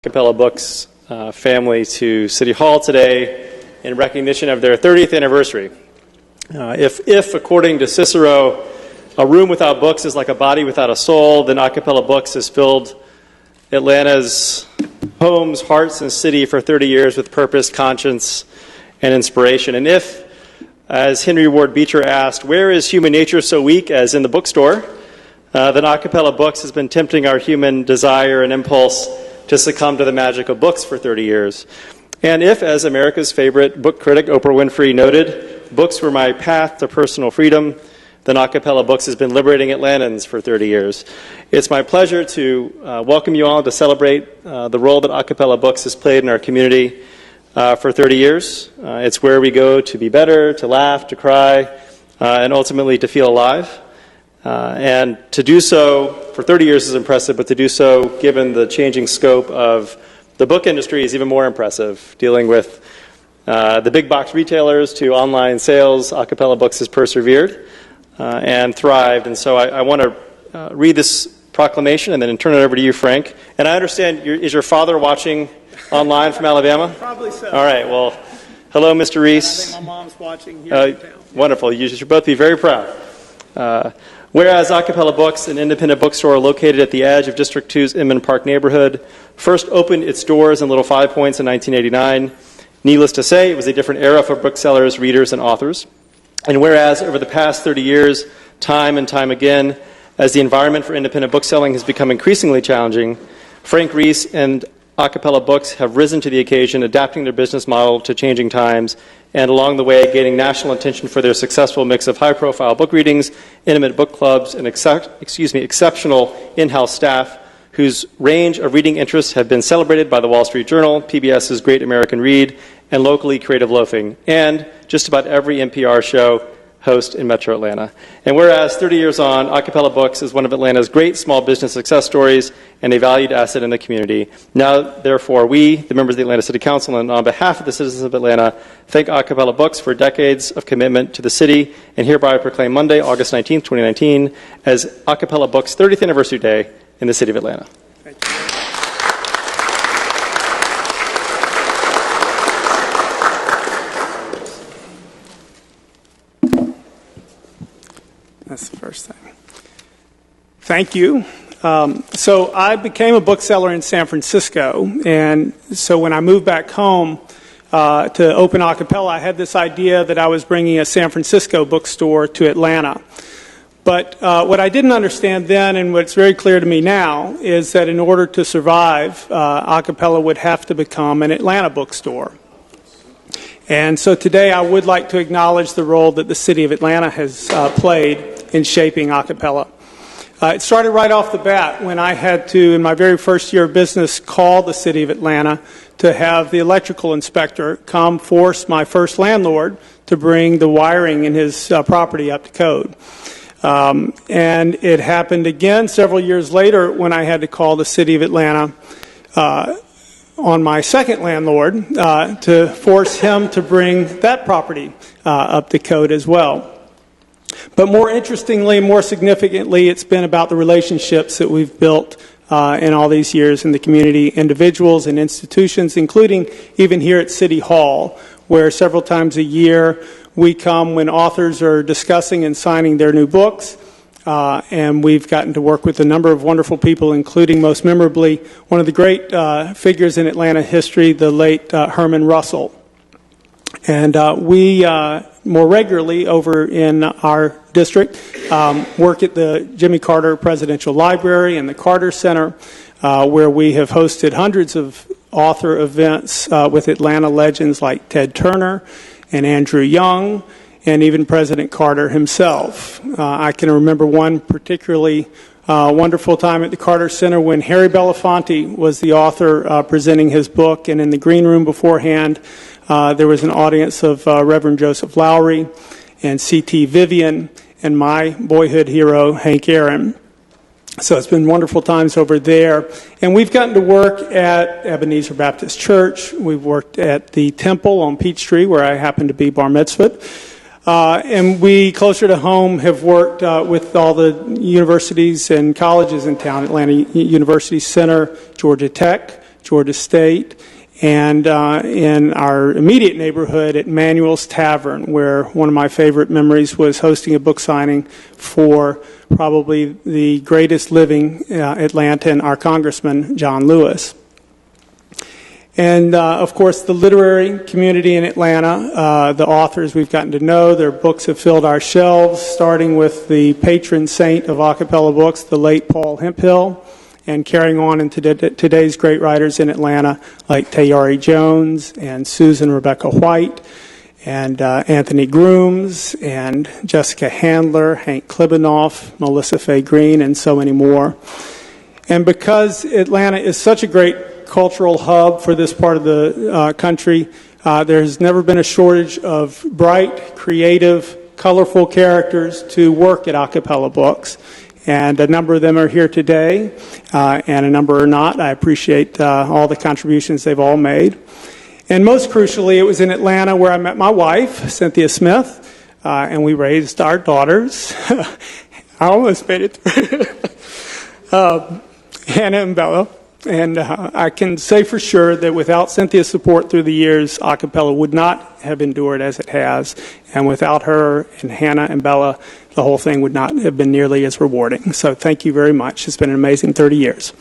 Cappella Books family to City Hall today in recognition of their 30th anniversary. If, according to Cicero, a room without books is like a body without a soul, then A Cappella Books has filled Atlanta's homes, hearts, and city for 30 years with purpose, conscience, and inspiration. And if, as Henry Ward Beecher asked, where is human nature so weak as in the bookstore, then A Cappella Books has been tempting our human desire and impulse to succumb to the magic of books for 30 years. And if, as America's favorite book critic Oprah Winfrey noted, books were my path to personal freedom, then A Cappella Books has been liberating Atlantans for 30 years. It's my pleasure to welcome you all to celebrate the role that A Cappella Books has played in our community for 30 years. It's where we go to be better, to laugh, to cry, and ultimately to feel alive. And to do so for 30 years is impressive, but to do so given the changing scope of the book industry is even more impressive. Dealing with the big box retailers to online sales, A Cappella Books has persevered and thrived. And so I want to read this proclamation and then turn it over to you, Frank. And I understand, is your father watching online from Alabama? Probably so. All right, well, hello, Mr. Reese. I think my mom's watching here in town. Wonderful. You should both be very proud. Whereas A Cappella Books, an independent bookstore located at the edge of District 2's Inman Park neighborhood, first opened its doors in Little Five Points in 1989. Needless to say, it was a different era for booksellers, readers, and authors. And whereas over the past 30 years, time and time again, as the environment for independent bookselling has become increasingly challenging, Frank Reese and A Cappella Books have risen to the occasion, adapting their business model to changing times, and along the way gaining national attention for their successful mix of high-profile book readings, intimate book clubs, and exceptional in-house staff whose range of reading interests have been celebrated by the Wall Street Journal, PBS's Great American Read, and locally Creative Loafing, and just about every NPR show host in Metro Atlanta. And whereas 30 years on, A Cappella Books is one of Atlanta's great small business success stories and a valued asset in the community. Now, therefore, we, the members of the Atlanta City Council, and on behalf of the citizens of Atlanta, thank A Cappella Books for decades of commitment to the city, and hereby proclaim Monday, August 19th, 2019, as A Cappella Books' 30th Anniversary Day in the city of Atlanta. Thank you. That's the first thing. Thank you. So I became a bookseller in San Francisco, and so when I moved back home to open A Cappella, I had this idea that I was bringing a San Francisco bookstore to Atlanta. But what I didn't understand then, and what's very clear to me now, is that in order to survive, A Cappella would have to become an Atlanta bookstore. And so today I would like to acknowledge the role that the city of Atlanta has played in shaping A Cappella. It started right off the bat when I had to, in my very first year of business, call the city of Atlanta to have the electrical inspector come force my first landlord to bring the wiring in his property up to code. And it happened again several years later when I had to call the city of Atlanta on my second landlord to force him to bring that property up to code as well. But more interestingly, more significantly, it's been about the relationships that we've built in all these years in the community, individuals and institutions, including even here at City Hall, where several times a year we come when authors are discussing and signing their new books. And we've gotten to work with a number of wonderful people, including most memorably one of the great figures in Atlanta history, the late Herman Russell. And we more regularly over in our district work at the Jimmy Carter Presidential Library and the Carter Center, where we have hosted hundreds of author events with Atlanta legends like Ted Turner and Andrew Young, and even President Carter himself. I can remember one particularly wonderful time at the Carter Center when Harry Belafonte was the author presenting his book, and in the green room beforehand there was an audience of Reverend Joseph Lowry and C.T. Vivian and my boyhood hero, Hank Aaron. So it's been wonderful times over there. And we've gotten to work at Ebenezer Baptist Church. We've worked at the Temple on Peachtree, where I happen to be bar mitzvahed. And we, closer to home, have worked with all the universities and colleges in town, Atlanta University Center, Georgia Tech, Georgia State, and in our immediate neighborhood at Manuel's Tavern, where one of my favorite memories was hosting a book signing for probably the greatest living Atlantan, our Congressman, John Lewis. And, of course, the literary community in Atlanta, the authors we've gotten to know, their books have filled our shelves, starting with the patron saint of A Cappella Books, the late Paul Hemphill, and carrying on into today's great writers in Atlanta like Tayari Jones and Susan Rebecca White and Anthony Grooms and Jessica Handler, Hank Klibanoff, Melissa Fay Green, and so many more. And because Atlanta is such a great cultural hub for this part of the country, there's never been a shortage of bright, creative, colorful characters to work at A Cappella Books. And a number of them are here today, and a number are not. I appreciate all the contributions they've all made. And most crucially, it was in Atlanta where I met my wife, Cynthia Smith, and we raised our daughters. I almost made it through. Hannah and Bella. And I can say for sure that without Cynthia's support through the years, A Cappella would not have endured as it has. And without her and Hannah and Bella, the whole thing would not have been nearly as rewarding. So thank you very much. It's been an amazing 30 years.